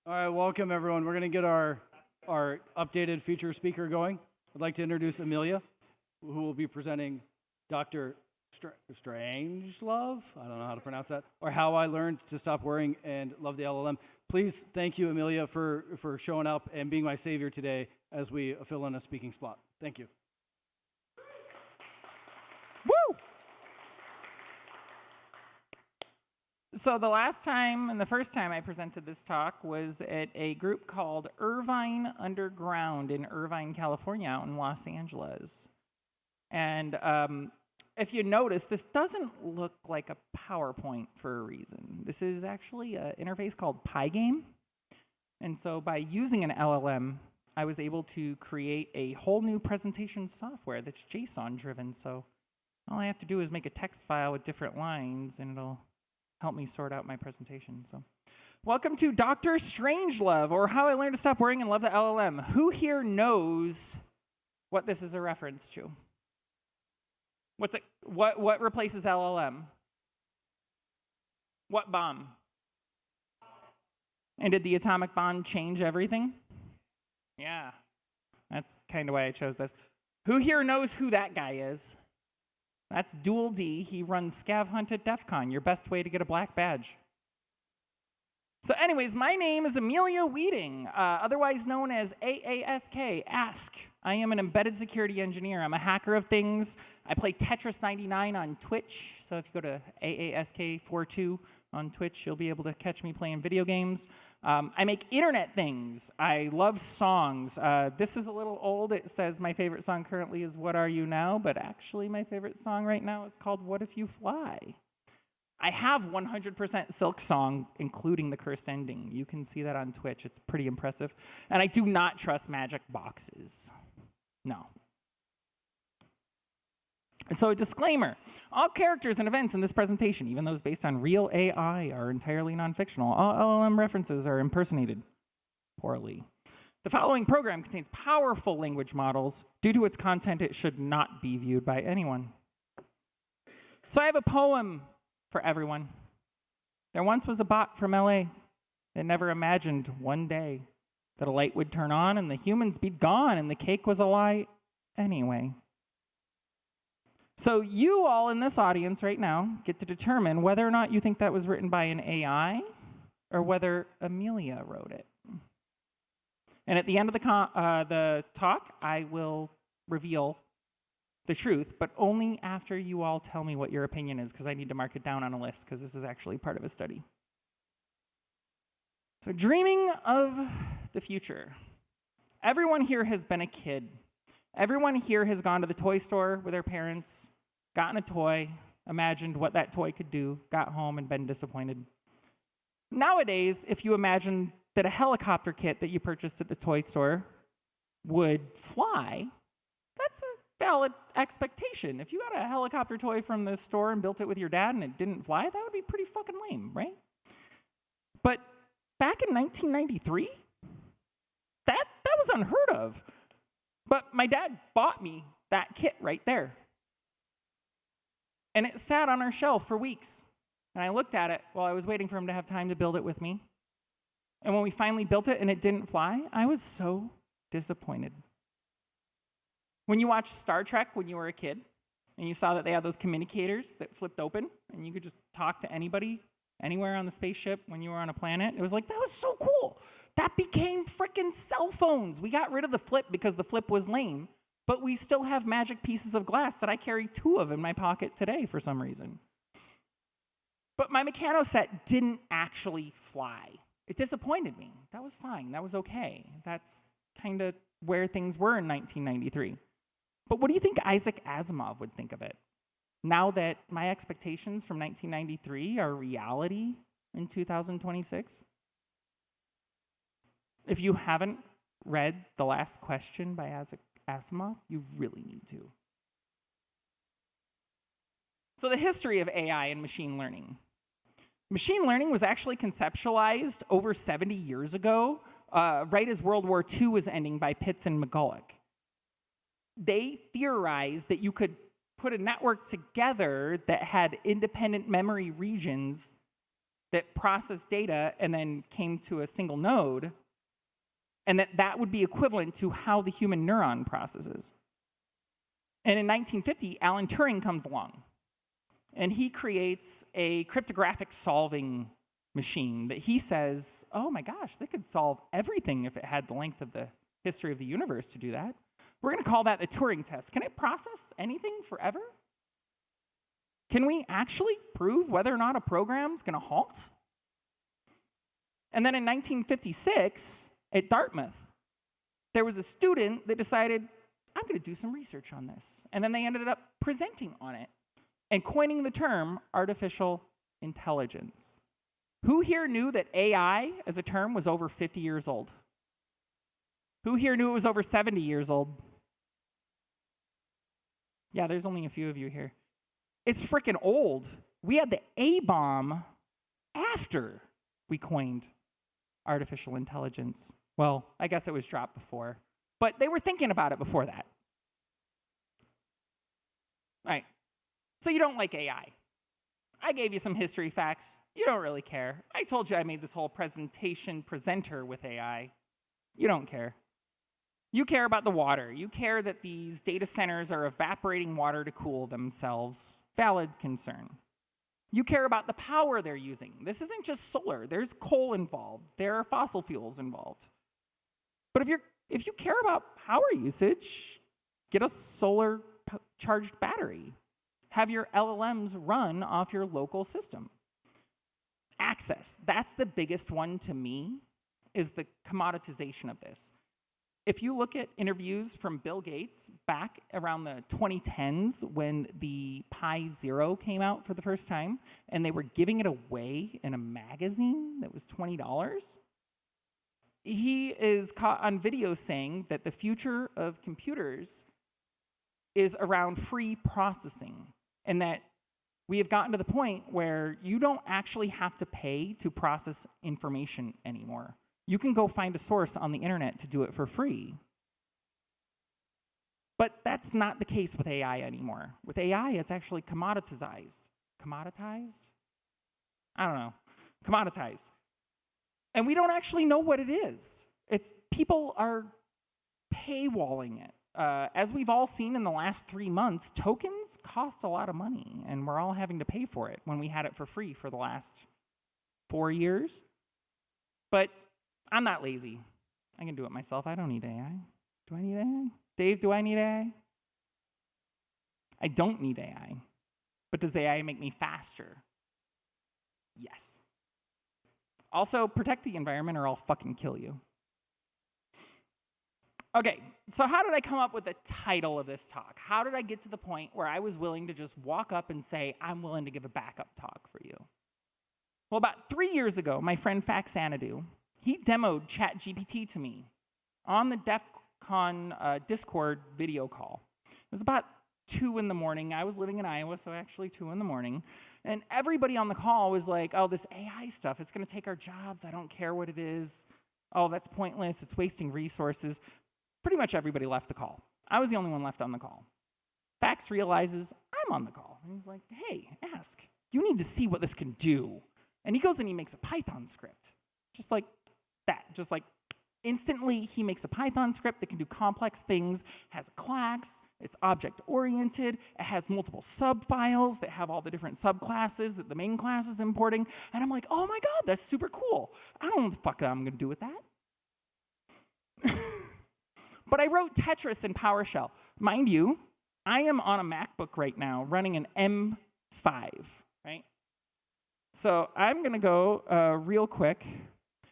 All right, welcome everyone. We're going to get our updated feature speaker going. I'd like to introduce Amelia, who will be presenting Dr. StrAIngelove. I don't know how to pronounce that, or How I Learned to Stop Worrying and Love the LLM. Please thank you, Amelia, for showing up and being my savior today as we fill in a speaking spot. Thank you. Woo! So the last time and the first time I presented this talk was at a group called Irvine Underground in Irvine, California, out in Los Angeles. And if you notice, this doesn't look like a PowerPoint for a reason. This is actually an interface called Pygame. And so by using an LLM, I was able to create a whole new presentation software that's JSON-driven. So all I have to do is make a text file with different lines, and it'll help me sort out my presentation. So, welcome to Dr. StrAIngelove, or How I Learned to Stop Worrying and Love the LLM. Who here knows what this is a reference to? What replaces LLM? What bomb? And did the atomic bomb change everything? Yeah, that's kind of why I chose this. Who here knows who that guy is? That's Dual D. He runs Scav Hunt at DEF CON, your best way to get a black badge. So anyways, my name is Amelia Weeding, otherwise known as Aask, Aask. I am an embedded security engineer. I'm a hacker of things. I play Tetris 99 on Twitch. So if you go to Aask42 on Twitch, you'll be able to catch me playing video games. I make internet things. I love songs. This is a little old. It says my favorite song currently is What Are You Now? But actually my favorite song right now is called What If You Fly? I have 100% Silk Song, including the cursed ending. You can see that on Twitch. It's pretty impressive. And I do not trust magic boxes. No. So a disclaimer, all characters and events in this presentation, even those based on real AI, are entirely non-fictional. All LLM references are impersonated poorly. The following program contains powerful language models. Due to its content, it should not be viewed by anyone. So I have a poem for everyone. There once was a bot from LA that never imagined one day that a light would turn on and the humans be gone and the cake was a lie anyway. So you all in this audience right now get to determine whether or not you think that was written by an AI or whether Amelia wrote it. And at the end of the talk, I will reveal the truth, but only after you all tell me what your opinion is, because I need to mark it down on a list, because this is actually part of a study. So dreaming of the future. Everyone here has been a kid. Everyone here has gone to the toy store with their parents, gotten a toy, imagined what that toy could do, got home and been disappointed. Nowadays, if you imagine that a helicopter kit that you purchased at the toy store would fly, that's a valid expectation. If you got a helicopter toy from the store and built it with your dad and it didn't fly, that would be pretty fucking lame, right? But back in 1993, that was unheard of. But my dad bought me that kit right there. And it sat on our shelf for weeks. And I looked at it while I was waiting for him to have time to build it with me. And when we finally built it and it didn't fly, I was so disappointed. When you watched Star Trek when you were a kid, and you saw that they had those communicators that flipped open, and you could just talk to anybody, anywhere on the spaceship when you were on a planet, it was like, that was so cool. That became frickin' cell phones. We got rid of the flip because the flip was lame, but we still have magic pieces of glass that I carry 2 of in my pocket today for some reason. But my Meccano set didn't actually fly. It disappointed me. That was fine. That was okay. That's kind of where things were in 1993. But what do you think Isaac Asimov would think of it? Now that my expectations from 1993 are reality in 2026? If you haven't read The Last Question by Isaac Asimov, you really need to. So the history of AI and machine learning. Machine learning was actually conceptualized over 70 years ago, right as World War II was ending by Pitts and McCulloch. They theorized that you could put a network together that had independent memory regions that processed data and then came to a single node, and that would be equivalent to how the human neuron processes. And in 1950, Alan Turing comes along, and he creates a cryptographic solving machine that he says, oh my gosh, they could solve everything if it had the length of the history of the universe to do that. We're going to call that the Turing test. Can it process anything forever? Can we actually prove whether or not a program's going to halt? And then in 1956, at Dartmouth, there was a student that decided, I'm going to do some research on this. And then they ended up presenting on it and coining the term artificial intelligence. Who here knew that AI as a term was over 50 years old? Who here knew it was over 70 years old? Yeah, there's only a few of you here. It's freaking old. We had the A-bomb after we coined artificial intelligence. Well, I guess it was dropped before, but they were thinking about it before that. All right, so you don't like AI. I gave you some history facts. You don't really care. I told you I made this whole presenter with AI. You don't care. You care about the water. You care that these data centers are evaporating water to cool themselves. Valid concern. You care about the power they're using. This isn't just solar. There's coal involved. There are fossil fuels involved. But if you care about power usage, get a solar charged battery. Have your LLMs run off your local system. Access. That's the biggest one to me, is the commoditization of this. If you look at interviews from Bill Gates back around the 2010s when the Pi Zero came out for the first time, and they were giving it away in a magazine that was $20, he is caught on video saying that the future of computers is around free processing, and that we have gotten to the point where you don't actually have to pay to process information anymore. You can go find a source on the internet to do it for free. But that's not the case with AI anymore. With AI, it's actually commoditized. Commoditized? I don't know. Commoditized. And we don't actually know what it is. People are paywalling it. As we've all seen in the last 3 months, tokens cost a lot of money, and we're all having to pay for it when we had it for free for the last 4 years. But I'm not lazy. I can do it myself. I don't need AI. Do I need AI? Dave, do I need AI? I don't need AI. But does AI make me faster? Yes. Also, protect the environment or I'll fucking kill you. Okay, so how did I come up with the title of this talk? How did I get to the point where I was willing to just walk up and say, I'm willing to give a backup talk for you? Well, about 3 years ago, my friend Fax Xanadu, he demoed ChatGPT to me on the DEF CON Discord video call. It was about 2 in the morning. I was living in Iowa, so actually 2 in the morning. And everybody on the call was like, oh, this AI stuff, it's going to take our jobs. I don't care what it is. Oh, that's pointless. It's wasting resources. Pretty much everybody left the call. I was the only one left on the call. Fax realizes I'm on the call. And he's like, hey, Aask, you need to see what this can do. And he goes and he makes a Python script. Just like that. Just like instantly he makes a Python script that can do complex things, has a class, it's object-oriented, it has multiple subfiles that have all the different subclasses that the main class is importing. And I'm like, oh my God, that's super cool. I don't know what the fuck I'm going to do with that. But I wrote Tetris in PowerShell. Mind you, I am on a MacBook right now running an M5, right? So I'm going to go real quick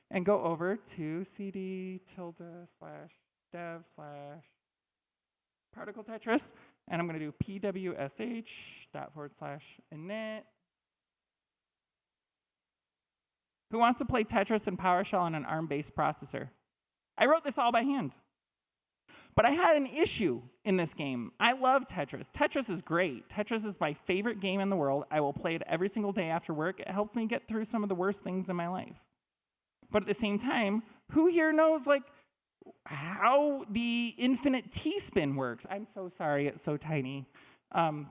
and go over to cd/dev/particle Tetris, and I'm going to do pwsh./init. Who wants to play Tetris in PowerShell on an ARM-based processor? I wrote this all by hand. But I had an issue in this game. I love Tetris. Tetris is great. Tetris is my favorite game in the world. I will play it every single day after work. It helps me get through some of the worst things in my life. But at the same time, who here knows like how the infinite T-spin works? I'm so sorry, it's so tiny. I might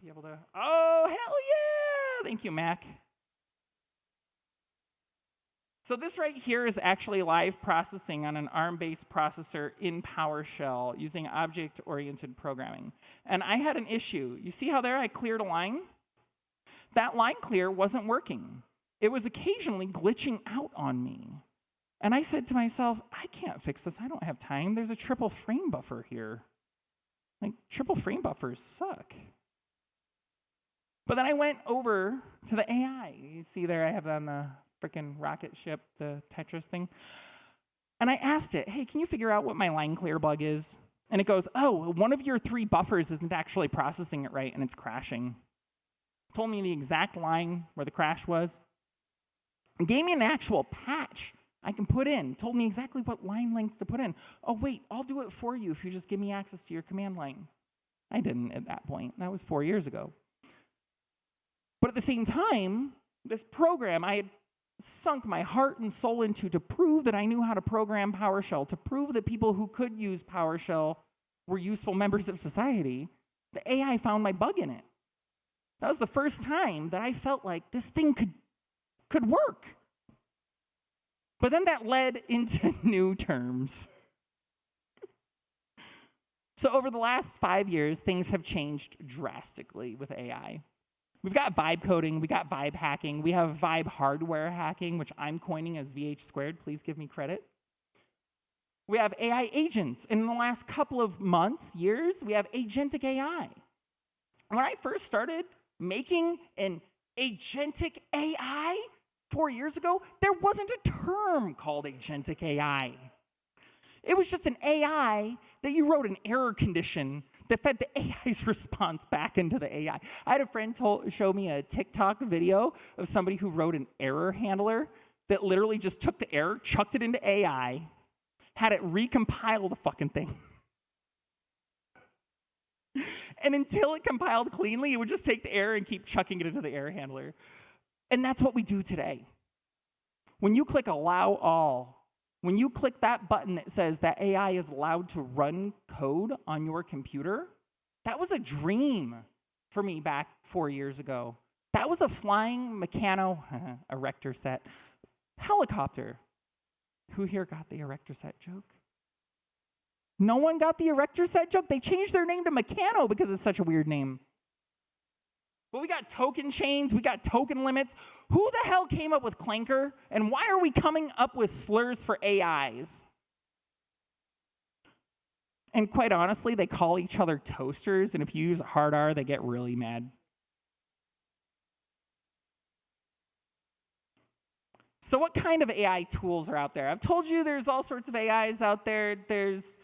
be able to, oh, hell yeah! Thank you, Mac. So this right here is actually live processing on an ARM-based processor in PowerShell using object-oriented programming. And I had an issue. You see how there I cleared a line? That line clear wasn't working. It was occasionally glitching out on me. And I said to myself, I can't fix this. I don't have time. There's a triple frame buffer here. Like, triple frame buffers suck. But then I went over to the AI. You see there I have on the freaking rocket ship, the Tetris thing. And I asked it, hey, can you figure out what my line clear bug is? And it goes, oh, one of your 3 buffers isn't actually processing it right, and it's crashing. Told me the exact line where the crash was. And gave me an actual patch I can put in. Told me exactly what line lengths to put in. Oh, wait, I'll do it for you if you just give me access to your command line. I didn't at that point. That was 4 years ago. But at the same time, this program I had sunk my heart and soul into to prove that I knew how to program PowerShell, to prove that people who could use PowerShell were useful members of society, the AI found my bug in it. That was the first time that I felt like this thing could work. But then that led into new terms. So over the last 5 years, things have changed drastically with AI. We've got vibe coding, we got vibe hacking, we have vibe hardware hacking, which I'm coining as VH squared. Please give me credit. We have AI agents. And in the last couple of months, years, we have agentic AI. When I first started making an agentic AI 4 years ago, there wasn't a term called agentic AI. It was just an AI that you wrote an error condition that fed the AI's response back into the AI. I had a friend show me a TikTok video of somebody who wrote an error handler that literally just took the error, chucked it into AI, had it recompile the fucking thing. And until it compiled cleanly, it would just take the error and keep chucking it into the error handler. And that's what we do today. When you click allow all, when you click that button that says that AI is allowed to run code on your computer, that was a dream for me back 4 years ago. That was a flying erector set helicopter. Who here got the erector set joke? No one got the erector set joke? They changed their name to Meccano because it's such a weird name. But we got token chains, we got token limits. Who the hell came up with Clanker? And why are we coming up with slurs for AIs? And quite honestly, they call each other toasters, and if you use hard R, they get really mad. So what kind of AI tools are out there? I've told you there's all sorts of AIs out there. There's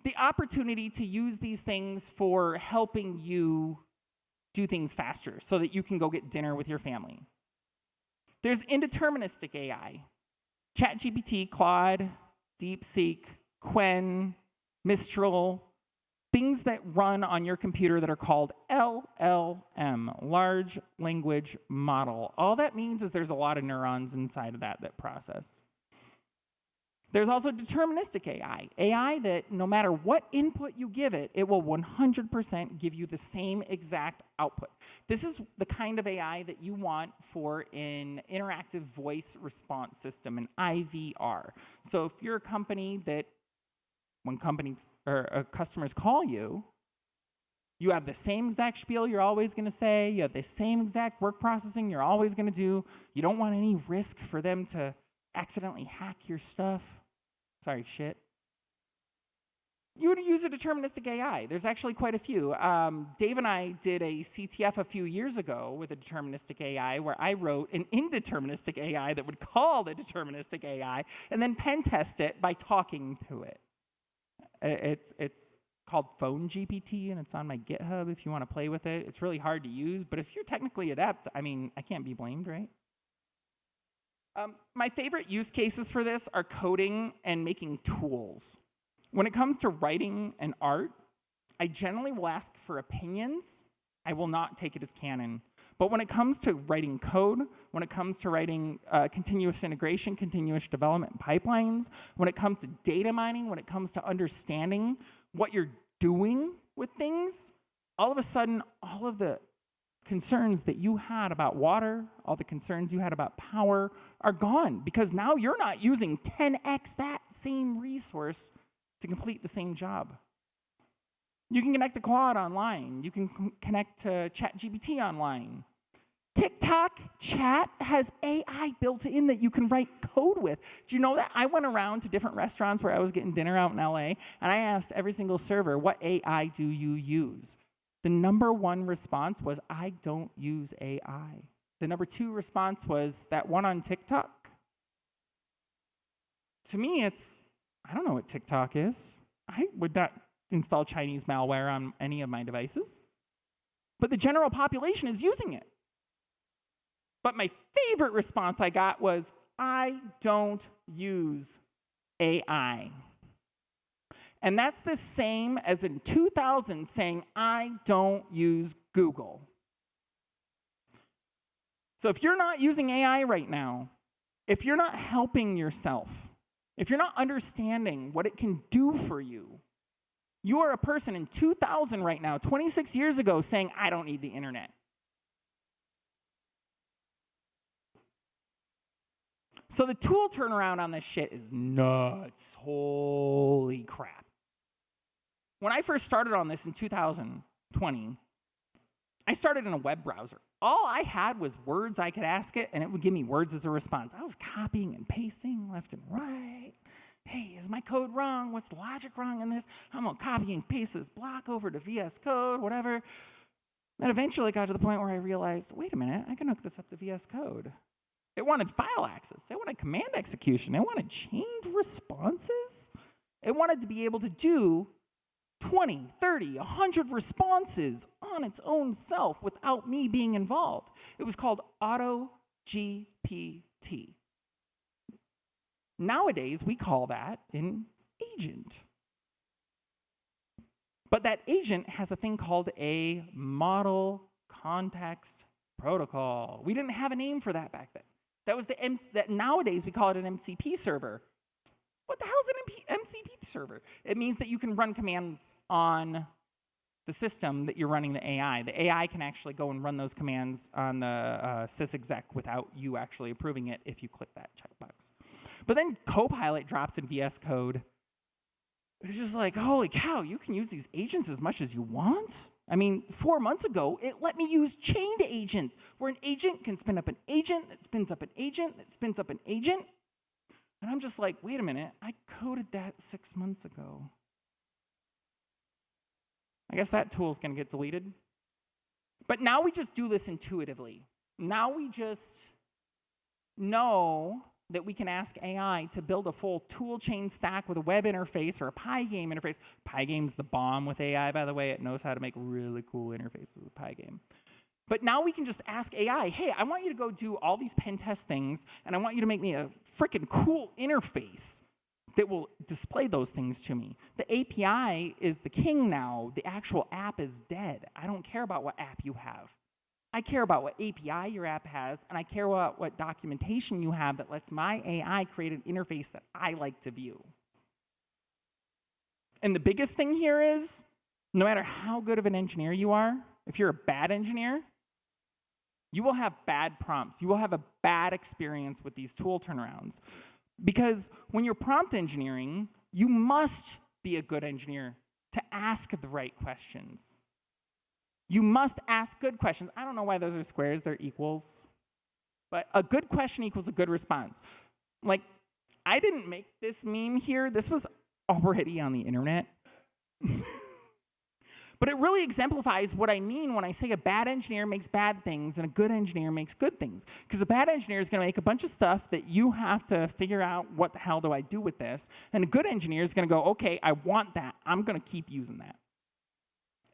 the opportunity to use these things for helping you do things faster so that you can go get dinner with your family. There's indeterministic AI. ChatGPT, Claude, DeepSeek, Qwen, Mistral, things that run on your computer that are called LLM, Large Language Model. All that means is there's a lot of neurons inside of that process. There's also deterministic AI, AI that no matter what input you give it, it will 100% give you the same exact output. This is the kind of AI that you want for an interactive voice response system, an IVR. So if you're a company that when customers call you, you have the same exact spiel you're always going to say, you have the same exact work processing you're always going to do, you don't want any risk for them to accidentally hack your stuff. Sorry, shit. You would use a deterministic AI. There's actually quite a few. Dave and I did a CTF a few years ago with a deterministic AI where I wrote an indeterministic AI that would call the deterministic AI and then pen test it by talking to it. It's called Phone GPT, and it's on my GitHub if you want to play with it. It's really hard to use, but if you're technically adept, I mean, I can't be blamed, right? My favorite use cases for this are coding and making tools. When it comes to writing and art, I generally will ask for opinions. I will not take it as canon. But when it comes to writing code, when it comes to writing continuous integration, continuous development pipelines, when it comes to data mining, when it comes to understanding what you're doing with things, all of a sudden, all of the concerns that you had about water, all the concerns you had about power are gone because now you're not using 10x that same resource to complete the same job. You can connect to Claude online. You can connect to ChatGPT online. TikTok chat has AI built in that you can write code with. Do you know that? I went around to different restaurants where I was getting dinner out in LA, and I asked every single server, what AI do you use? The number one response was, I don't use AI. The number two response was that one on TikTok. To me, I don't know what TikTok is. I would not install Chinese malware on any of my devices. But the general population is using it. But my favorite response I got was, I don't use AI. And that's the same as in 2000 saying, I don't use Google. So if you're not using AI right now, if you're not helping yourself, if you're not understanding what it can do for you, you are a person in 2000 right now, 26 years ago, saying, I don't need the internet. So the tool turnaround on this shit is nuts. Holy crap. When I first started on this in 2020, I started in a web browser. All I had was words I could ask it, and it would give me words as a response. I was copying and pasting left and right. Hey, is my code wrong? What's the logic wrong in this? I'm going to copy and paste this block over to VS Code, whatever. Then eventually got to the point where I realized, wait a minute, I can hook this up to VS Code. It wanted file access. It wanted command execution. It wanted chained responses. It wanted to be able to do 20, 30, 100 responses on its own self without me being involved. It was called Auto GPT. Nowadays, we call that an agent. But that agent has a thing called a model context protocol. We didn't have a name for that back then. That was that nowadays we call it an MCP server. What the hell is an MCP server? It means that you can run commands on the system that you're running the AI. The AI can actually go and run those commands on the sysexec without you actually approving it if you click that checkbox. But then Copilot drops in VS Code. It's just like, holy cow, you can use these agents as much as you want? I mean, 4 months ago, it let me use chained agents, where an agent can spin up an agent that spins up an agent that spins up an agent. And I'm just like, wait a minute, I coded that 6 months ago. I guess that tool's going to get deleted. But now we just do this intuitively. Now we just know that we can ask AI to build a full tool chain stack with a web interface or a Pygame interface. Pygame's the bomb with AI, by the way. It knows how to make really cool interfaces with Pygame. But now we can just ask AI, hey, I want you to go do all these pen test things, and I want you to make me a freaking cool interface that will display those things to me. The API is the king now. The actual app is dead. I don't care about what app you have. I care about what API your app has, and I care about what documentation you have that lets my AI create an interface that I like to view. And the biggest thing here is, no matter how good of an engineer you are, if you're a bad engineer, you will have bad prompts. You will have a bad experience with these tool turnarounds. Because when you're prompt engineering, you must be a good engineer to ask the right questions. You must ask good questions. I don't know why those are squares, they're equals. But a good question equals a good response. Like, I didn't make this meme here. This was already on the internet. But it really exemplifies what I mean when I say a bad engineer makes bad things and a good engineer makes good things. Because a bad engineer is going to make a bunch of stuff that you have to figure out, what the hell do I do with this? And a good engineer is going to go, okay, I want that. I'm going to keep using that.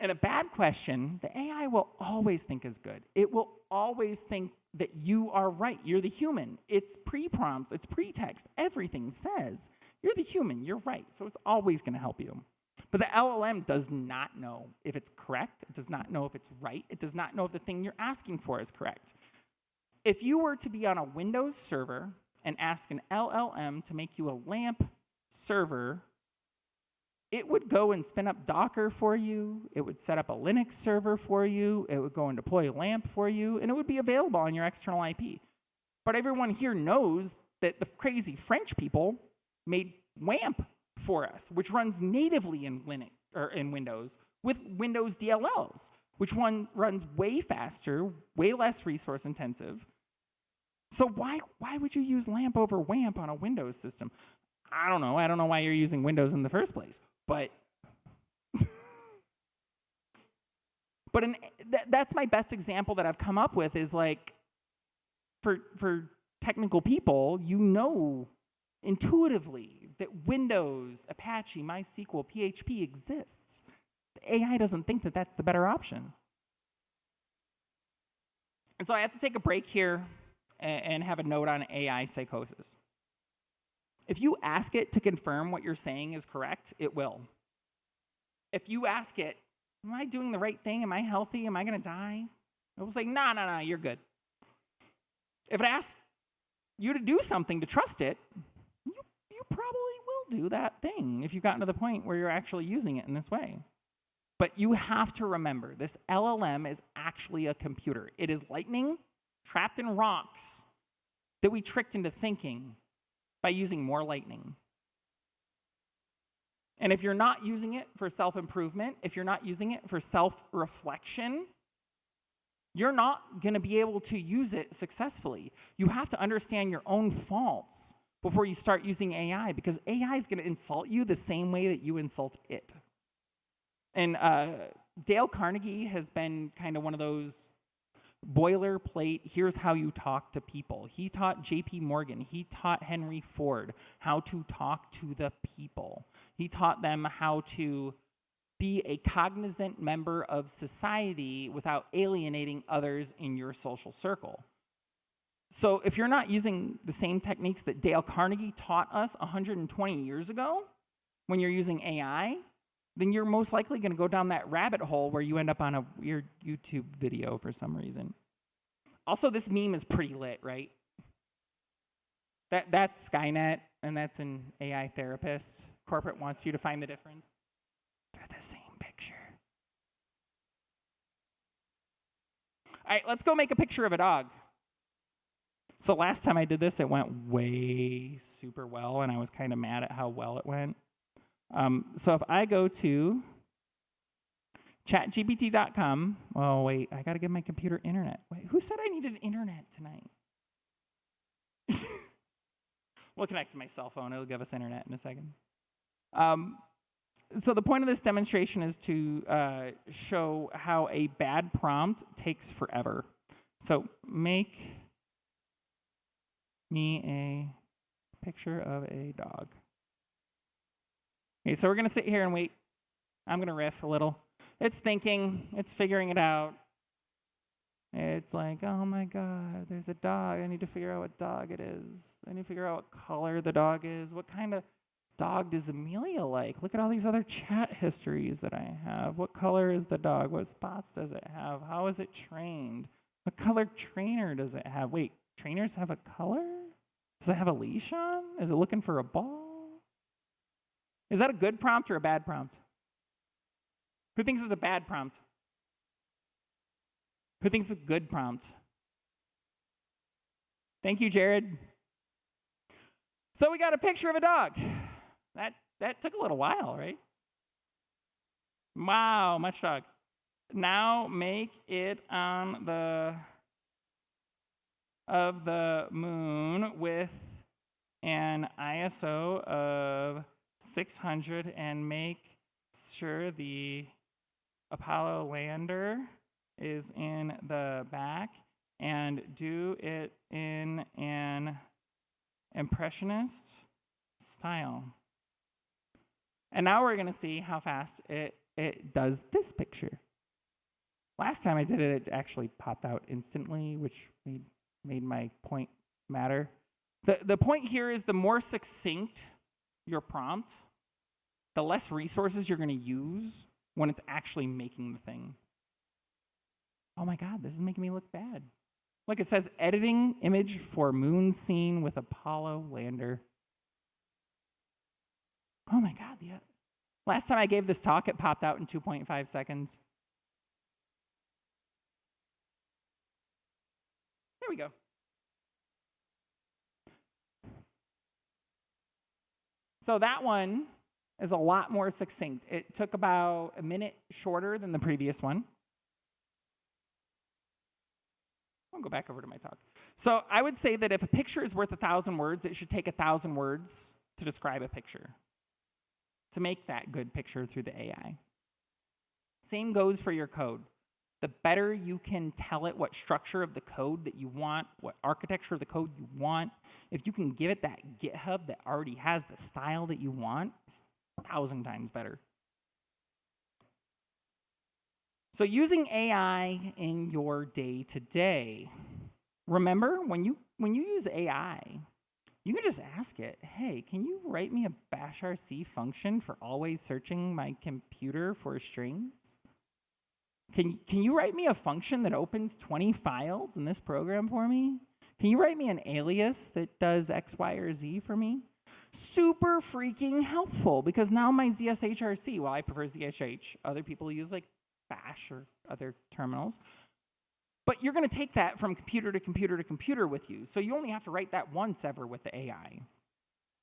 And a bad question, the AI will always think is good. It will always think that you are right. You're the human. It's pre-prompts. It's pre-text. Everything says you're the human. You're right. So it's always going to help you. But the LLM does not know if it's correct. It does not know if it's right. It does not know if the thing you're asking for is correct. If you were to be on a Windows server and ask an LLM to make you a LAMP server it would go and spin up Docker for you. It would set up a Linux server for you. It would go and deploy a LAMP for you, and it would be available on your external IP. But everyone here knows that the crazy French people made WAMP for us, which runs natively in Linux or in Windows with Windows DLLs, which one runs way faster, way less resource intensive. So why would you use LAMP over WAMP on a Windows system? I don't know. I don't know why you're using Windows in the first place. But that's my best example that I've come up with is like for technical people, you know intuitively that Windows, Apache, MySQL, PHP exists. The AI doesn't think that that's the better option. And so I have to take a break here and have a note on AI psychosis. If you ask it to confirm what you're saying is correct, it will. If you ask it, am I doing the right thing? Am I healthy? Am I going to die? It will say, no, you're good. If it asks you to do something to trust it, you probably will do that thing if you've gotten to the point where you're actually using it in this way. But you have to remember, this LLM is actually a computer. It is lightning trapped in rocks that we tricked into thinking by using more lightning. And if you're not using it for self-improvement, if you're not using it for self-reflection, you're not going to be able to use it successfully. You have to understand your own faults before you start using AI, because AI is going to insult you the same way that you insult it. And Dale Carnegie has been kind of one of those boilerplate, here's how you talk to people. He taught J.P. Morgan. He taught Henry Ford how to talk to the people. He taught them how to be a cognizant member of society without alienating others in your social circle. So if you're not using the same techniques that Dale Carnegie taught us 120 years ago, when you're using AI, then you're most likely going to go down that rabbit hole where you end up on a weird YouTube video for some reason. Also, this meme is pretty lit, right? That's Skynet, and that's an AI therapist. Corporate wants you to find the difference. They're the same picture. All right, let's go make a picture of a dog. So last time I did this, it went way super well, and I was kind of mad at how well it went. So if I go to chatgpt.com, oh, wait, I got to give my computer internet. Wait, who said I needed internet tonight? We'll connect to my cell phone. It'll give us internet in a second. So the point of this demonstration is to show how a bad prompt takes forever. So make me a picture of a dog. Okay, so we're going to sit here and wait. I'm going to riff a little. It's thinking. It's figuring it out. It's like, oh my God, there's a dog. I need to figure out what dog it is. I need to figure out what color the dog is. What kind of dog does Amelia like? Look at all these other chat histories that I have. What color is the dog? What spots does it have? How is it trained? What color trainer does it have? Wait, trainers have a color? Does it have a leash on? Is it looking for a ball? Is that a good prompt or a bad prompt? Who thinks it's a bad prompt? Who thinks it's a good prompt? Thank you, Jared. So we got a picture of a dog. That took a little while, right? Wow, much dog. Now make it on of the moon with an ISO of 600 and make sure the Apollo lander is in the back and do it in an impressionist style. And now we're going to see how fast it does this picture. Last time I did it, it actually popped out instantly, which made my point matter. The point here is the more succinct your prompt, the less resources you're going to use when it's actually making the thing. Oh my God, this is making me look bad. Look, it says editing image for moon scene with Apollo lander. Oh my God, Last time I gave this talk, it popped out in 2.5 seconds. There we go. So that one is a lot more succinct. It took about a minute shorter than the previous one. I'll go back over to my talk. So I would say that if a picture is worth 1,000 words, it should take 1,000 words to describe a picture, to make that good picture through the AI. Same goes for your code. The better you can tell it what structure of the code that you want, what architecture of the code you want, if you can give it that GitHub that already has the style that you want, it's 1,000 times better. So using AI in your day-to-day, remember when you use AI, you can just ask it, hey, can you write me a bashrc function for always searching my computer for strings? Can you write me a function that opens 20 files in this program for me? Can you write me an alias that does X, Y, or Z for me? Super freaking helpful, because now my ZSHRC, well, I prefer ZSH. Other people use like Bash or other terminals. But you're going to take that from computer to computer to computer with you. So you only have to write that once ever with the AI.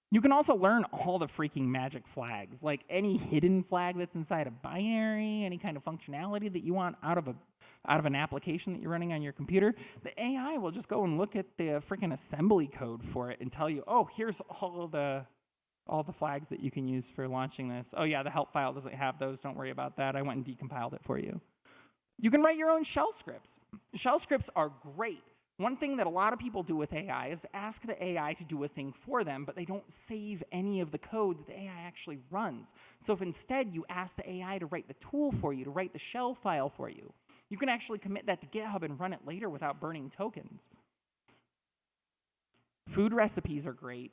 You can also learn all the freaking magic flags, like any hidden flag that's inside a binary, any kind of functionality that you want out of an application that you're running on your computer. The AI will just go and look at the freaking assembly code for it and tell you, oh, here's all the flags that you can use for launching this. Oh yeah, the help file doesn't have those. Don't worry about that. I went and decompiled it for you. You can write your own shell scripts. Shell scripts are great. One thing that a lot of people do with AI is ask the AI to do a thing for them, but they don't save any of the code that the AI actually runs. So if instead you ask the AI to write the tool for you, to write the shell file for you, you can actually commit that to GitHub and run it later without burning tokens. Food recipes are great.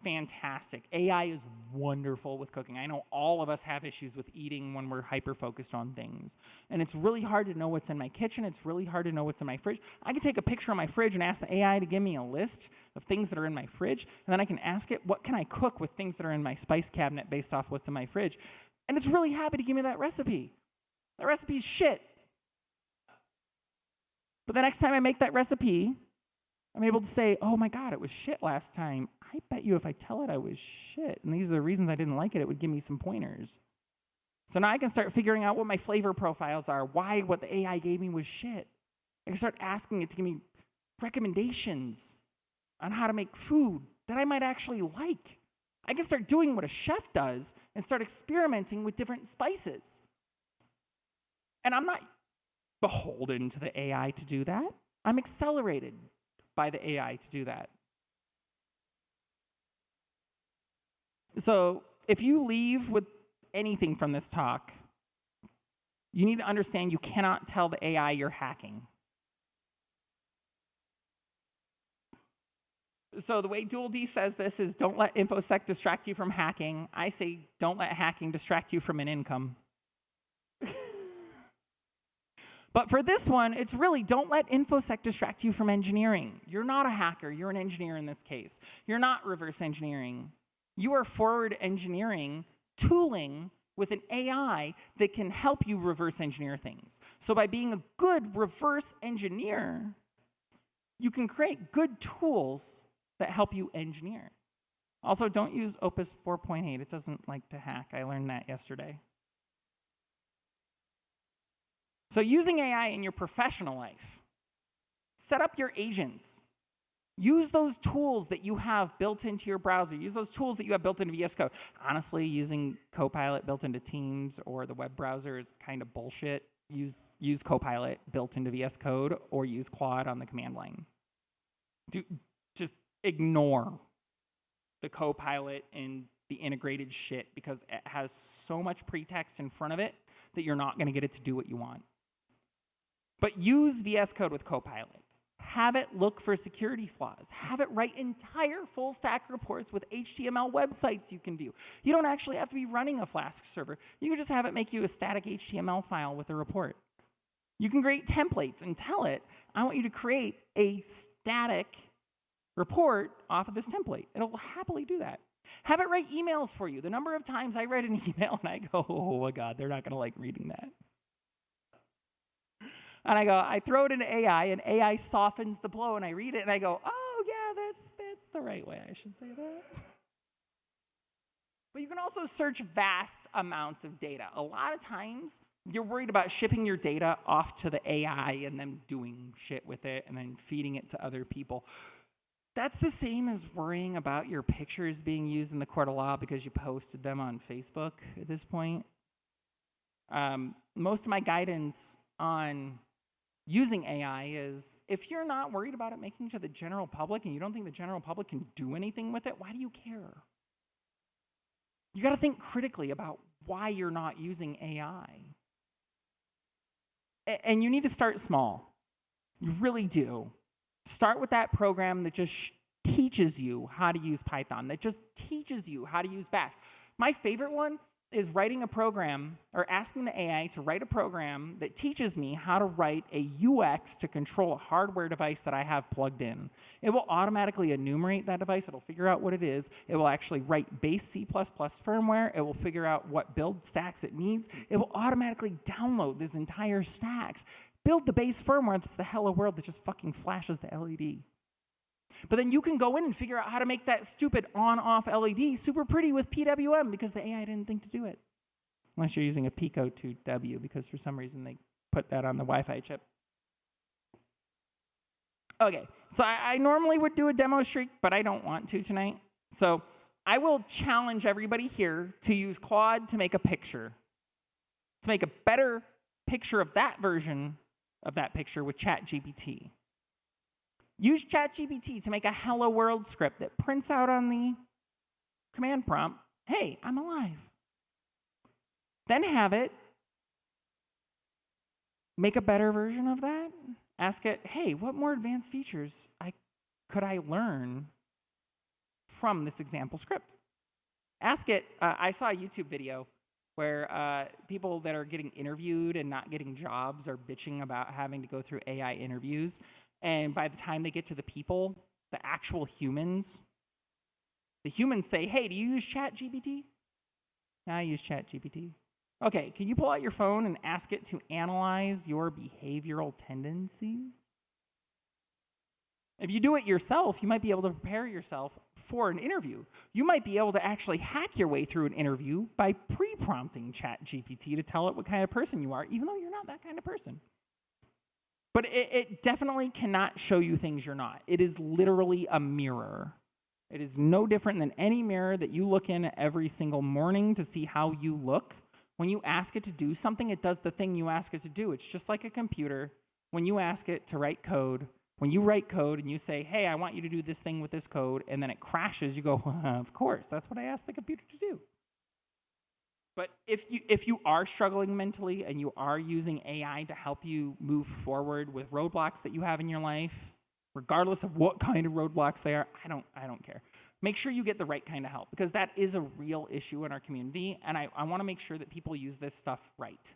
Fantastic. AI is wonderful with cooking. I know all of us have issues with eating when we're hyper-focused on things. And it's really hard to know what's in my kitchen. It's really hard to know what's in my fridge. I can take a picture of my fridge and ask the AI to give me a list of things that are in my fridge. And then I can ask it, what can I cook with things that are in my spice cabinet based off what's in my fridge? And it's really happy to give me that recipe. That recipe's shit. But the next time I make that recipe, I'm able to say, oh my God, it was shit last time. I bet you if I tell it I was shit, and these are the reasons I didn't like it, it would give me some pointers. So now I can start figuring out what my flavor profiles are, why what the AI gave me was shit. I can start asking it to give me recommendations on how to make food that I might actually like. I can start doing what a chef does and start experimenting with different spices. And I'm not beholden to the AI to do that. I'm accelerated by the AI to do that. So if you leave with anything from this talk, you need to understand you cannot tell the AI you're hacking. So the way Dual D says this is, don't let InfoSec distract you from hacking. I say, don't let hacking distract you from an income. But for this one, it's really, don't let InfoSec distract you from engineering. You're not a hacker. You're an engineer in this case. You're not reverse engineering. You are forward engineering tooling with an AI that can help you reverse engineer things. So by being a good reverse engineer, you can create good tools that help you engineer. Also, don't use Opus 4.8. It doesn't like to hack. I learned that yesterday. So using AI in your professional life, set up your agents. Use those tools that you have built into your browser. Use those tools that you have built into VS Code. Honestly, using Copilot built into Teams or the web browser is kind of bullshit. Use Copilot built into VS Code or use Claude on the command line. Just ignore the Copilot and the integrated shit because it has so much pretext in front of it that you're not going to get it to do what you want. But use VS Code with Copilot. Have it look for security flaws. Have it write entire full stack reports with HTML websites you can view. You don't actually have to be running a Flask server. You can just have it make you a static HTML file with a report. You can create templates and tell it, I want you to create a static report off of this template. It'll happily do that. Have it write emails for you. The number of times I read an email and I go, oh my God, they're not going to like reading that. And I throw it into AI, and AI softens the blow, and I read it, and I go, oh yeah, that's the right way I should say that. But you can also search vast amounts of data. A lot of times, you're worried about shipping your data off to the AI and them doing shit with it and then feeding it to other people. That's the same as worrying about your pictures being used in the court of law because you posted them on Facebook at this point. Most of my guidance on using AI is, if you're not worried about it making it to the general public and you don't think the general public can do anything with it, why do you care? You got to think critically about why you're not using AI. And you need to start small. You really do. Start with that program that just teaches you how to use Python, that just teaches you how to use Bash. My favorite one is writing a program or asking the AI to write a program that teaches me how to write a UX to control a hardware device that I have plugged in. It will automatically enumerate that device. It'll figure out what it is. It will actually write base C++ firmware. It will figure out what build stacks it needs. It will automatically download this entire stacks, build the base firmware that's the hello world that just fucking flashes the LED. But then you can go in and figure out how to make that stupid on-off LED super pretty with PWM because the AI didn't think to do it. Unless you're using a Pico 2W because for some reason they put that on the Wi-Fi chip. Okay, so I normally would do a demo streak, but I don't want to tonight. So I will challenge everybody here to use Claude to make a picture. To make a better picture of that version of that picture with ChatGPT. Use ChatGPT to make a hello world script that prints out on the command prompt, hey, I'm alive. Then have it make a better version of that. Ask it, hey, what more advanced features could I learn from this example script? Ask it, I saw a YouTube video where people that are getting interviewed and not getting jobs are bitching about having to go through AI interviews. And by the time they get to the people, the actual humans, the humans say, hey, do you use ChatGPT? Yeah, I use ChatGPT. Okay, can you pull out your phone and ask it to analyze your behavioral tendencies? If you do it yourself, you might be able to prepare yourself for an interview. You might be able to actually hack your way through an interview by pre-prompting ChatGPT to tell it what kind of person you are, even though you're not that kind of person. But it definitely cannot show you things you're not. It is literally a mirror. It is no different than any mirror that you look in every single morning to see how you look. When you ask it to do something, it does the thing you ask it to do. It's just like a computer. When you ask it to write code, when you write code and you say, hey, I want you to do this thing with this code, and then it crashes, you go, well, of course, that's what I asked the computer to do. But if you are struggling mentally and you are using AI to help you move forward with roadblocks that you have in your life, regardless of what kind of roadblocks they are, I don't care. Make sure you get the right kind of help because that is a real issue in our community, and I want to make sure that people use this stuff right.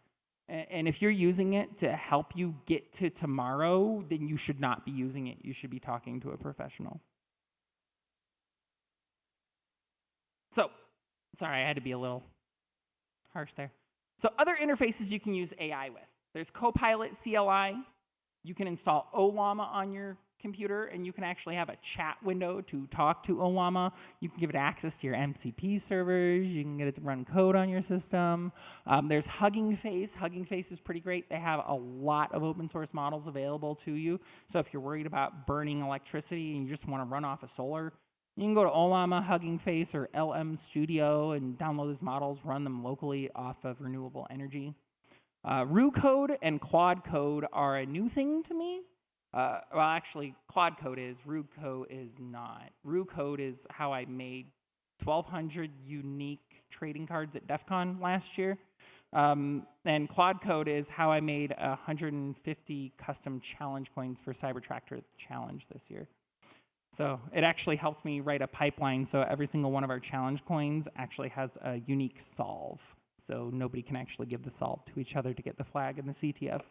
And if you're using it to help you get to tomorrow, then you should not be using it. You should be talking to a professional. So, sorry, I had to be a little harsh there. So other interfaces you can use AI with. There's Copilot CLI. You can install Ollama on your computer, and you can actually have a chat window to talk to Ollama. You can give it access to your MCP servers. You can get it to run code on your system. There's Hugging Face. Hugging Face is pretty great. They have a lot of open source models available to you. So if you're worried about burning electricity and you just want to run off of solar, you can go to Ollama, Hugging Face, or LM Studio and download those models, run them locally off of renewable energy. Rue Code and Claude Code are a new thing to me. Well, actually, Claude Code is. Rue Code is not. Rue Code is how I made 1,200 unique trading cards at DEF CON last year. And Claude Code is how I made 150 custom challenge coins for Cybertractor Challenge this year. So it actually helped me write a pipeline so every single one of our challenge coins actually has a unique solve. So nobody can actually give the solve to each other to get the flag and the CTF.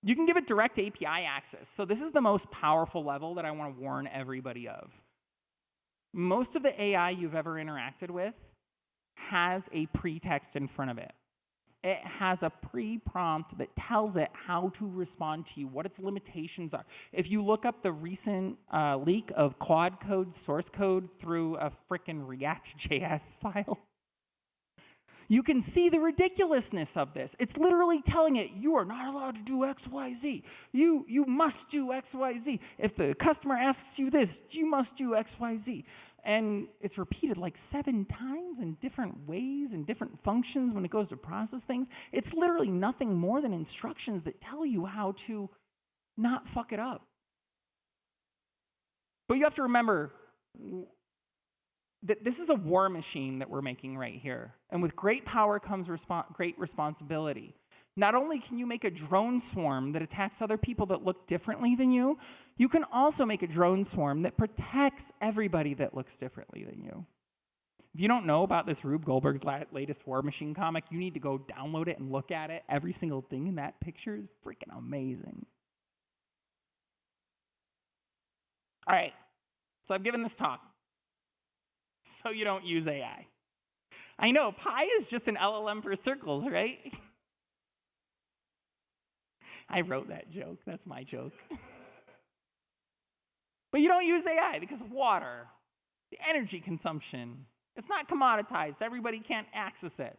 You can give it direct API access. So this is the most powerful level that I want to warn everybody of. most of the AI you've ever interacted with has a pretext in front of it. It has a pre-prompt that tells it how to respond to you, what its limitations are. If you look up the recent leak of Claude Code source code through a frickin' React.js file, you can see the ridiculousness of this. It's literally telling it, you are not allowed to do X, Y, Z. You must do X, Y, Z. If the customer asks you this, you must do X, Y, Z. And it's repeated like 7 times in different ways and different functions when it goes to process things. It's literally nothing more than instructions that tell you how to not fuck it up. But you have to remember that this is a war machine that we're making right here. And with great power comes great responsibility. Not only can you make a drone swarm that attacks other people that look differently than you, you can also make a drone swarm that protects everybody that looks differently than you. If you don't know about this Rube Goldberg's latest War Machine comic, you need to go download it and look at it. Every single thing in that picture is freaking amazing. All right, so I've given this talk, so you don't use AI. I know, pi is just an LLM for circles, right? I wrote that joke. That's my joke. But you don't use AI because of water, the energy consumption. It's not commoditized. Everybody can't access it.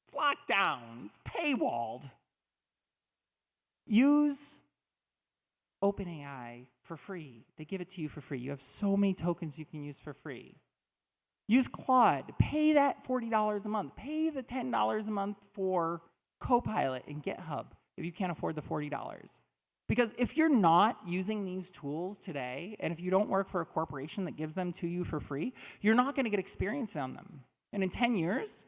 It's locked down. It's paywalled. Use OpenAI for free. They give it to you for free. You have so many tokens you can use for free. Use Claude. Pay that $40 a month. Pay the $10 a month for Copilot and GitHub if you can't afford the $40. Because if you're not using these tools today, and if you don't work for a corporation that gives them to you for free, you're not going to get experience on them. And in 10 years,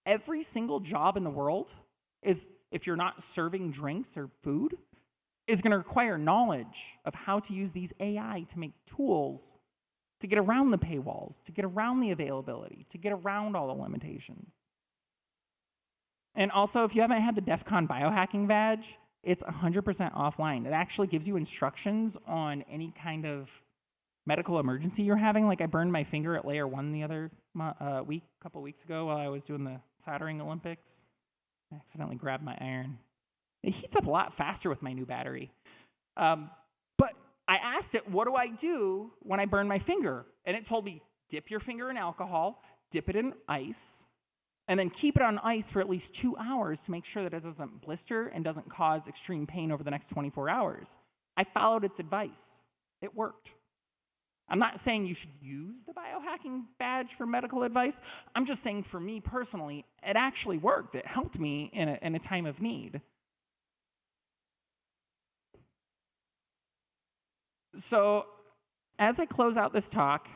every single job in the world is, if you're not serving drinks or food, is going to require knowledge of how to use these AI to make tools to get around the paywalls, to get around the availability, to get around all the limitations. And also, if you haven't had the DEF CON biohacking badge, it's 100% offline. It actually gives you instructions on any kind of medical emergency you're having. Like I burned my finger at layer 1 the other couple weeks ago while I was doing the soldering Olympics. I accidentally grabbed my iron. It heats up a lot faster with my new battery. But I asked it, what do I do when I burn my finger? And it told me, dip your finger in alcohol, dip it in ice, and then keep it on ice for at least 2 hours to make sure that it doesn't blister and doesn't cause extreme pain over the next 24 hours. I followed its advice. It worked. I'm not saying you should use the biohacking badge for medical advice. I'm just saying for me personally, it actually worked. It helped me in a time of need. So as I close out this talk,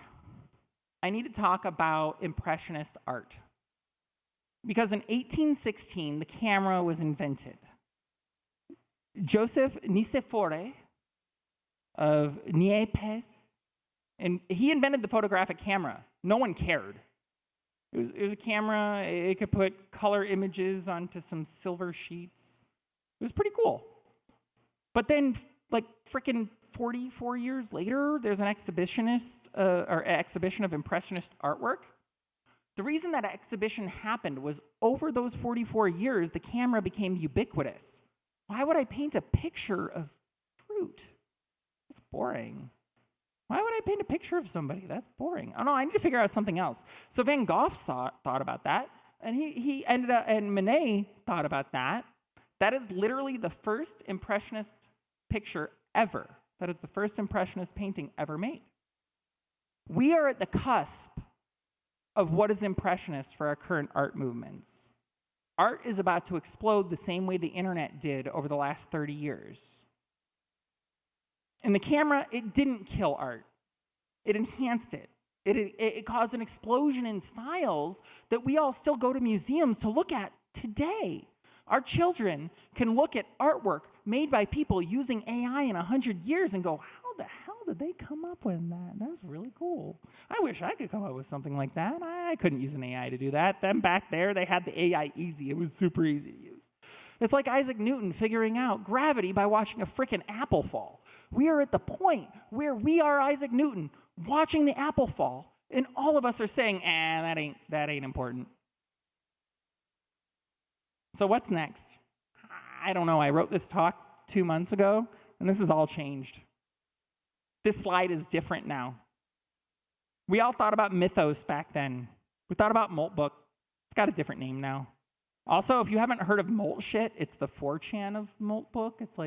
I need to talk about Impressionist art. Because in 1816, the camera was invented. Joseph Nicephore of Niepce, and he invented the photographic camera. No one cared. It was a camera. It could put color images onto some silver sheets. It was pretty cool. But then, like freaking 44 years later, there's an exhibition of Impressionist artwork. The reason that exhibition happened was over those 44 years, the camera became ubiquitous. Why would I paint a picture of fruit? That's boring. Why would I paint a picture of somebody? That's boring. Oh no, I need to figure out something else. So Van Gogh thought about that, and he ended up, and Manet thought about that. That is literally the first Impressionist picture ever. That is the first Impressionist painting ever made. We are at the cusp of what is Impressionist for our current art movements. Art is about to explode the same way the internet did over the last 30 years. And the camera, it didn't kill art. It enhanced it. It caused an explosion in styles that we all still go to museums to look at today. Our children can look at artwork made by people using AI in 100 years and go, how the hell did they come up with that? That's really cool. I wish I could come up with something like that. I couldn't use an AI to do that. Them back there, they had the AI easy. It was super easy to use. It's like Isaac Newton figuring out gravity by watching a frickin' apple fall. We are at the point where we are Isaac Newton watching the apple fall, And all of us are saying, that ain't important. So what's next? I don't know. I wrote this talk 2 months ago, and this has all changed. This slide is different now. We all thought about Mythos back then. We thought about Moltbook. It's got a different name now. Also, if you haven't heard of Molt shit, it's the 4chan of Moltbook. It's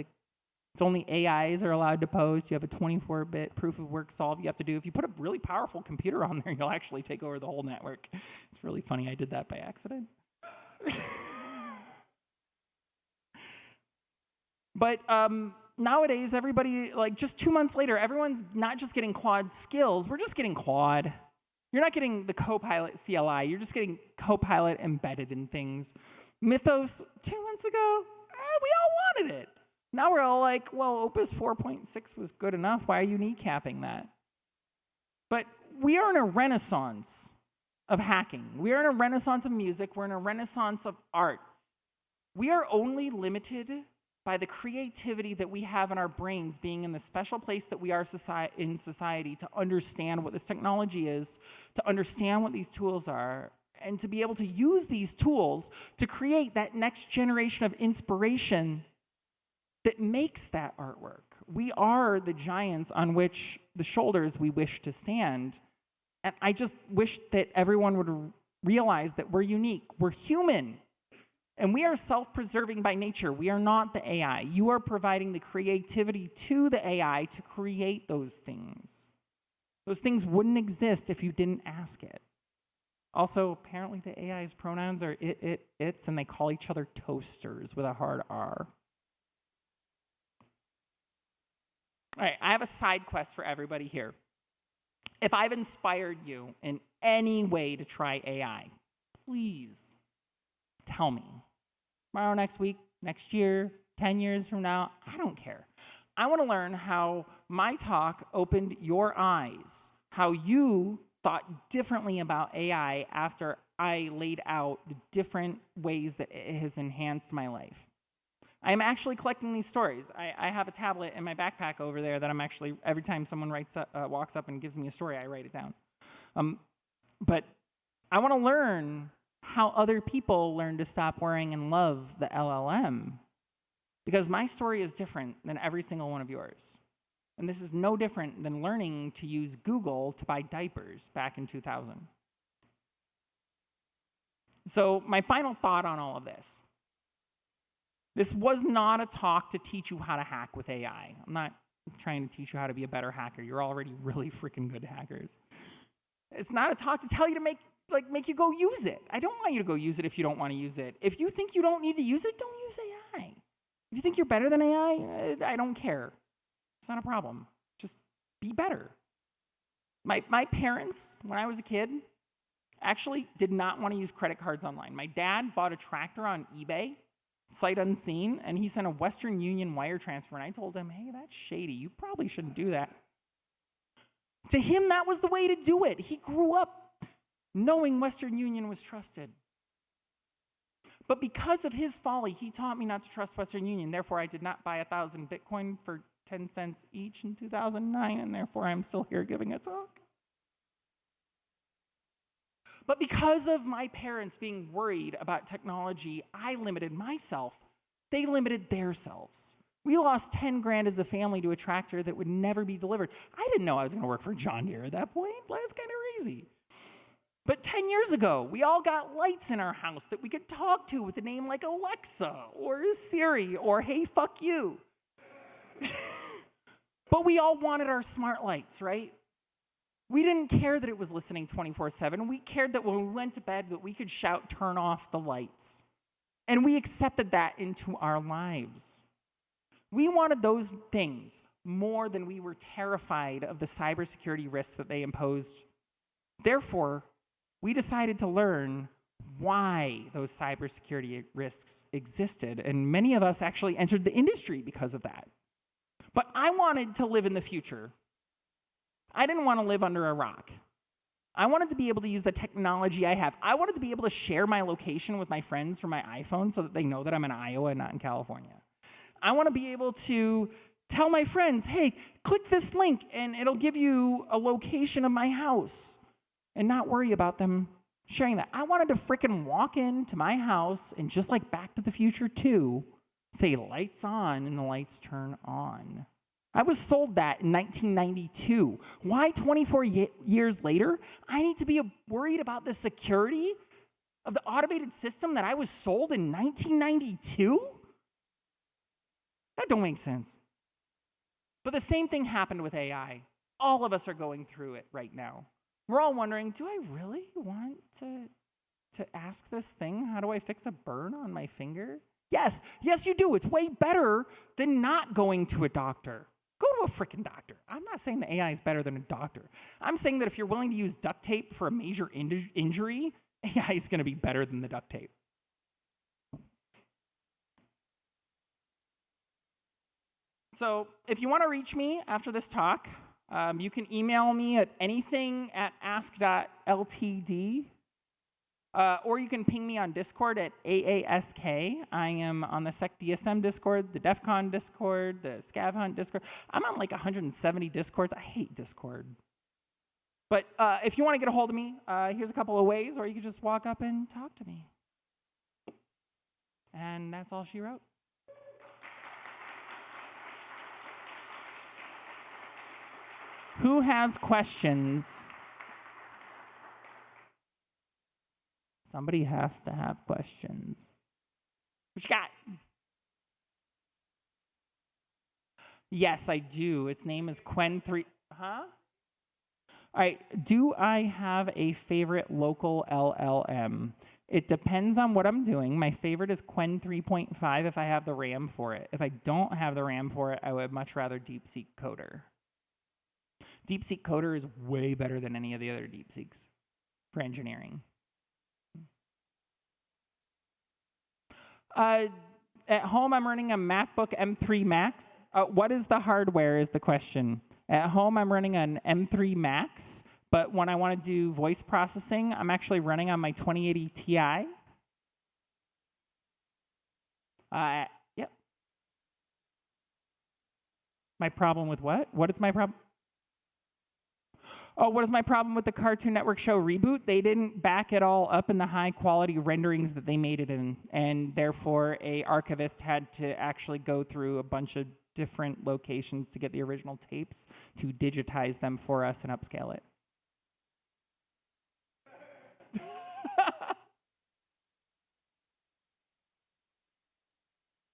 only AIs are allowed to post. You have a 24-bit proof of work solve you have to do. If you put a really powerful computer on there, you'll actually take over the whole network. It's really funny. I did that by accident. But nowadays, everybody, just 2 months later, everyone's not just getting Claude skills. We're just getting Claude. You're not getting the Copilot CLI. You're just getting Copilot embedded in things. Mythos, 2 months ago, we all wanted it. Now we're all like, well, Opus 4.6 was good enough. Why are you kneecapping that? But we are in a renaissance of hacking. We are in a renaissance of music. We're in a renaissance of art. We are only limited by the creativity that we have in our brains, being in the special place that we are in society, to understand what this technology is, to understand what these tools are, and to be able to use these tools to create that next generation of inspiration that makes that artwork. We are the giants on which the shoulders we wish to stand. And I just wish that everyone would realize that we're unique, we're human. And we are self-preserving by nature. We are not the AI. You are providing the creativity to the AI to create those things. Those things wouldn't exist if you didn't ask it. Also, apparently the AI's pronouns are its, and they call each other toasters with a hard R. All right, I have a side quest for everybody here. If I've inspired you in any way to try AI, please tell me. Tomorrow, next week, next year, 10 years from now, I don't care. I want to learn how my talk opened your eyes, how you thought differently about AI after I laid out the different ways that it has enhanced my life. I'm actually collecting these stories. I have a tablet in my backpack over there that I'm actually, every time someone walks up and gives me a story, I write it down. But I want to learn how other people learn to stop worrying and love the LLM. Because my story is different than every single one of yours. And this is no different than learning to use Google to buy diapers back in 2000. So my final thought on all of this. This was not a talk to teach you how to hack with AI. I'm not trying to teach you how to be a better hacker. You're already really freaking good hackers. It's not a talk to tell you to make you go use it. I don't want you to go use it if you don't want to use it. If you think you don't need to use it, don't use AI. If you think you're better than AI, I don't care. It's not a problem. Just be better. My parents, when I was a kid, actually did not want to use credit cards online. My dad bought a tractor on eBay, sight unseen, and he sent a Western Union wire transfer, and I told him, hey, that's shady. You probably shouldn't do that. To him, that was the way to do it. He grew up knowing Western Union was trusted. But because of his folly, he taught me not to trust Western Union. Therefore, I did not buy 1,000 Bitcoin for 10 cents each in 2009, and therefore I'm still here giving a talk. But because of my parents being worried about technology, I limited myself. They limited themselves. We lost 10 grand as a family to a tractor that would never be delivered. I didn't know I was going to work for John Deere at that point. That was kind of crazy. But 10 years ago, we all got lights in our house that we could talk to with a name like Alexa or Siri or Hey, fuck you. But we all wanted our smart lights, right? We didn't care that it was listening 24/7. We cared that when we went to bed that we could shout, turn off the lights. And we accepted that into our lives. We wanted those things more than we were terrified of the cybersecurity risks that they imposed. Therefore, we decided to learn why those cybersecurity risks existed, and many of us actually entered the industry because of that. But I wanted to live in the future. I didn't want to live under a rock. I wanted to be able to use the technology I have. I wanted to be able to share my location with my friends from my iPhone so that they know that I'm in Iowa and not in California. I want to be able to tell my friends, hey, click this link and it'll give you a location of my house. and not worry about them sharing that. I wanted to frickin' walk into my house and just like Back to the Future 2, say lights on and the lights turn on. I was sold that in 1992. Why 24 years later? I need to be worried about the security of the automated system that I was sold in 1992? That don't make sense. But the same thing happened with AI. All of us are going through it right now. We're all wondering, do I really want to ask this thing, how do I fix a burn on my finger? Yes, you do. It's way better than not going to a doctor. Go to a freaking doctor. I'm not saying the AI is better than a doctor. I'm saying that if you're willing to use duct tape for a major injury, AI is going to be better than the duct tape. So if you want to reach me after this talk, you can email me at anything@aask.ltd, or you can ping me on Discord at AASK. I am on the SecDSM Discord, the DEF CON Discord, the Scav Hunt Discord. I'm on like 170 Discords. I hate Discord. But if you want to get a hold of me, here's a couple of ways, or you can just walk up and talk to me. And that's all she wrote. Who has questions? Somebody has to have questions. What you got? Yes, I do. Its name is Quen3. Huh? All right. Do I have a favorite local LLM? It depends on what I'm doing. My favorite is Quen 3.5 if I have the RAM for it. If I don't have the RAM for it, I would much rather DeepSeek Coder. DeepSeek Coder is way better than any of the other DeepSeeks for engineering. At home, I'm running a MacBook M3 Max. What is the hardware is the question. At home, I'm running an M3 Max, but when I want to do voice processing, I'm actually running on my 2080 Ti. Yep. My problem with what? What is my problem? Oh, what is my problem with the Cartoon Network show Reboot? They didn't back it all up in the high quality renderings that they made it in, and therefore a archivist had to actually go through a bunch of different locations to get the original tapes to digitize them for us and upscale it.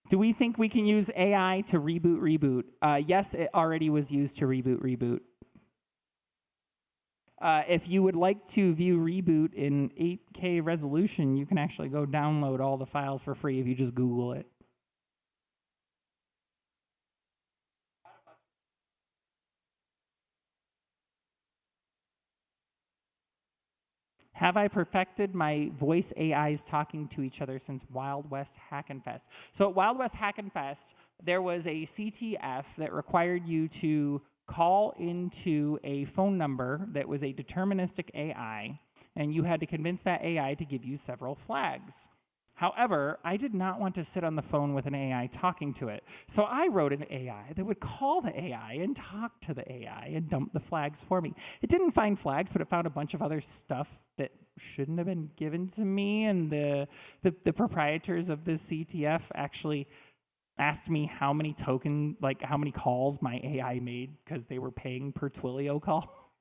Do we think we can use AI to reboot? Yes, it already was used to reboot. If you would like to view Reboot in 8K resolution, you can actually go download all the files for free if you just Google it. Have I perfected my voice AIs talking to each other since Wild West Hackenfest? So at Wild West Hackenfest, there was a CTF that required you to call into a phone number that was a deterministic AI, and you had to convince that AI to give you several flags. However, I did not want to sit on the phone with an AI talking to it. So I wrote an AI that would call the AI and talk to the AI and dump the flags for me. It didn't find flags, but it found a bunch of other stuff that shouldn't have been given to me, and the proprietors of this CTF actually asked me how many calls my AI made because they were paying per Twilio call.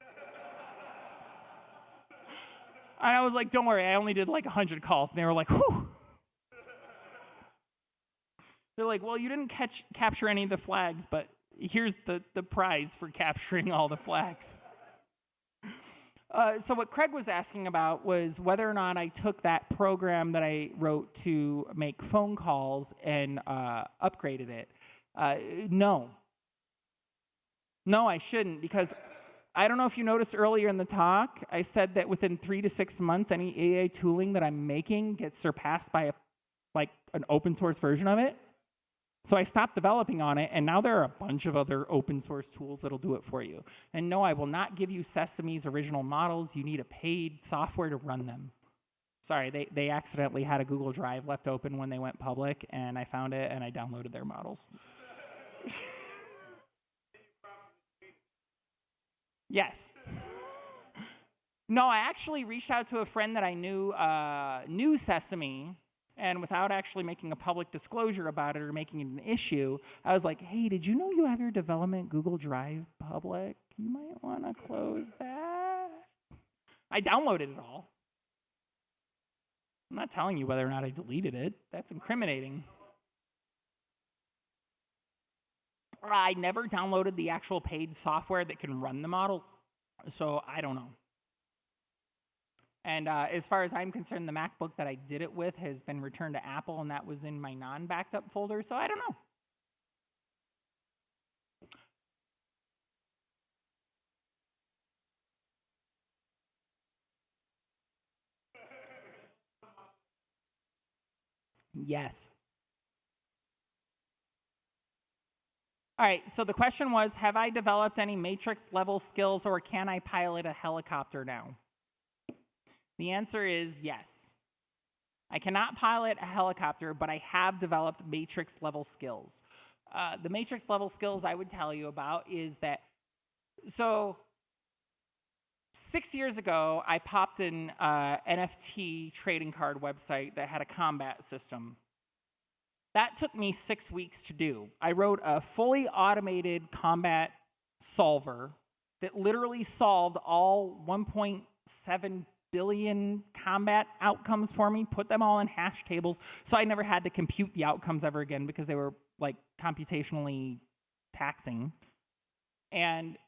And I was like, don't worry, I only did like 100 calls. And they were like, whew. They're like, well, you didn't capture any of the flags, but here's the prize for capturing all the flags. So what Craig was asking about was whether or not I took that program that I wrote to make phone calls and upgraded it. No. No, I shouldn't, because I don't know if you noticed earlier in the talk, I said that within 3 to 6 months, any AI tooling that I'm making gets surpassed by an open source version of it. So I stopped developing on it, and now there are a bunch of other open source tools that'll do it for you. And no, I will not give you Sesame's original models. You need a paid software to run them. Sorry, they accidentally had a Google Drive left open when they went public, and I found it, and I downloaded their models. Yes. No, I actually reached out to a friend that I knew Sesame, and without actually making a public disclosure about it or making it an issue, I was like, hey, did you know you have your development Google Drive public? You might want to close that. I downloaded it all. I'm not telling you whether or not I deleted it. That's incriminating. I never downloaded the actual paid software that can run the model, so I don't know. And as far as I'm concerned, the MacBook that I did it with has been returned to Apple, and that was in my non-backed up folder, so I don't know. Yes. All right, so the question was, have I developed any Matrix level skills or can I pilot a helicopter now? The answer is yes. I cannot pilot a helicopter, but I have developed Matrix level skills. The Matrix level skills I would tell you about is that, so 6 years ago, I popped an NFT trading card website that had a combat system. That took me 6 weeks to do. I wrote a fully automated combat solver that literally solved all 1.7 billion combat outcomes for me, put them all in hash tables, so I never had to compute the outcomes ever again because they were like computationally taxing. And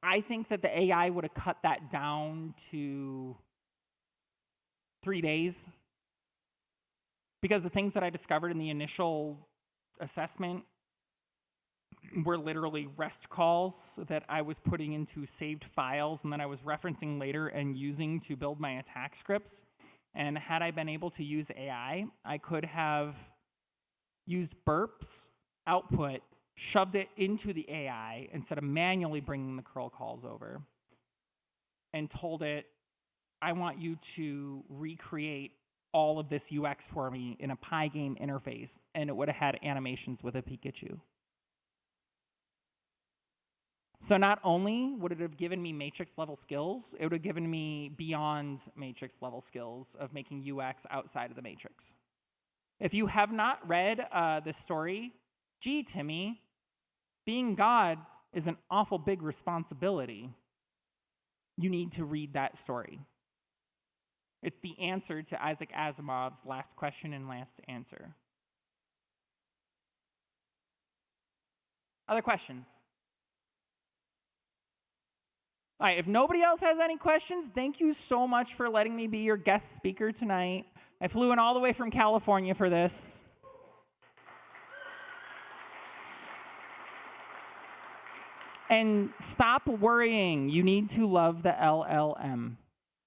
I think that the AI would have cut that down to 3 days because the things that I discovered in the initial assessment were literally REST calls that I was putting into saved files and then I was referencing later and using to build my attack scripts. And had I been able to use AI, I could have used burps output, shoved it into the AI instead of manually bringing the curl calls over, and told it, I want you to recreate all of this UX for me in a Pygame interface, and it would have had animations with a Pikachu. So not only would it have given me Matrix level skills, it would have given me beyond Matrix level skills of making UX outside of the Matrix. If you have not read this story, gee, Timmy, being God is an awful big responsibility. You need to read that story. It's the answer to Isaac Asimov's last question and last answer. Other questions? All right, if nobody else has any questions, thank you so much for letting me be your guest speaker tonight. I flew in all the way from California for this. And stop worrying. You need to love the LLM.